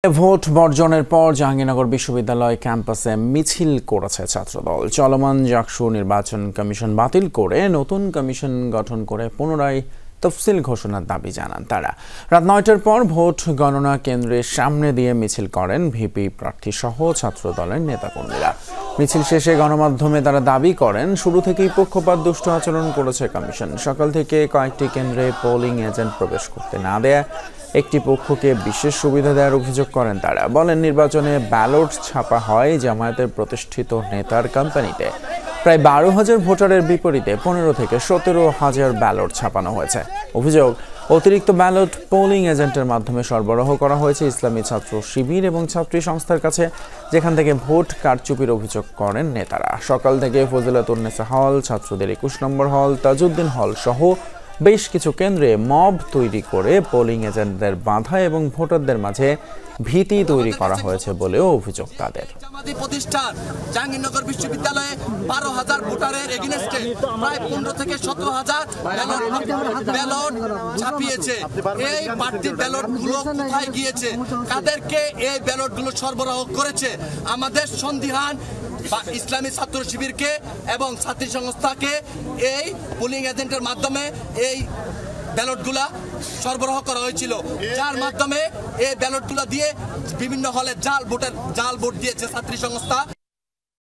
Vote বর্জনের পর জাহাঙ্গীরনগর বিশ্ববিদ্যালয় ক্যাম্পাসে মিছিল করেছে ছাত্রদল। চলমান জাকসু নির্বাচন কমিশন বাতিল করে নতুন কমিশন গঠন করে পুনরায় তফসিল ঘোষণার দাবি জানান তারা। রাত ৯টার পর ভোট গণনা কেন্দ্রের সামনে দিয়ে মিছিল করেন ভিপি প্রার্থী সহ ছাত্রদলের নেতাকর্মীরা। মিছিল শেষে গণমাধ্যমে তারা দাবি করেন, শুরু থেকেই পক্ষপাত দুষ্ট আচরণ করেছে কমিশন। সকাল থেকে কয়েকটি কেন্দ্রে পোলিং এজেন্ট প্রবেশ করতে না দেয়া একটি পক্ষকে বিশেষ সুবিধা দেওয়ার অভিযোগ করেন তারা। বলেন, নির্বাচনে ব্যালট ছাপা হয় জামায়াতের প্রতিষ্ঠিত নেতার কোম্পানিতে। প্রায় ১২,০০০ ভোটারের বিপরীতে ১৫ থেকে ১৭,০০০ ব্যালট ছাপানো হয়েছে। অভিযোগ, অতিরিক্ত ব্যালট পোলিং এজেন্টের মাধ্যমে সরবরাহ করা হয়েছে ইসলামী ছাত্র শিবির এবং ছাত্রী সংস্থার কাছে, যেখান থেকে ভোট কারচুপির অভিযোগ করেন নেতারা। সকাল থেকে ফজিলাতুন্নেসা হল, ছাত্রদের ২১ নম্বর হল, তাজউদ্দিন হল সহ বেশ কিছু কেন্দ্রে মব তৈরি করে পোলিং এজেন্টদের বাধা এবং ভোটারদের মাঝে ভীতি তৈরি করা হয়েছে বলেও অভিযোগ তাদের। প্রতিষ্ঠান জাহাঙ্গীরনগর বিশ্ববিদ্যালয়ে ১২,০০০ ভোটারের এগেইনস্টে প্রায় ১৫ থেকে ১৭,০০০ ব্যালট ছাপিয়েছে। এই প্রার্থীর ব্যালটগুলো কোথায় গিয়েছে, কাদেরকে এই ব্যালটগুলো সরবরাহ করেছে? আমাদের সন্দিহান বা ইসলামী ছাত্র শিবিরকে এবং ছাত্রী সংস্থাকে এই পোলিং এজেন্টের মাধ্যমে এই ব্যালটগুলা সরবরাহ করা হয়েছিল, যার মাধ্যমে এই ব্যালটগুলা দিয়ে বিভিন্ন হলে জাল ভোট দিয়েছে ছাত্রী সংস্থা।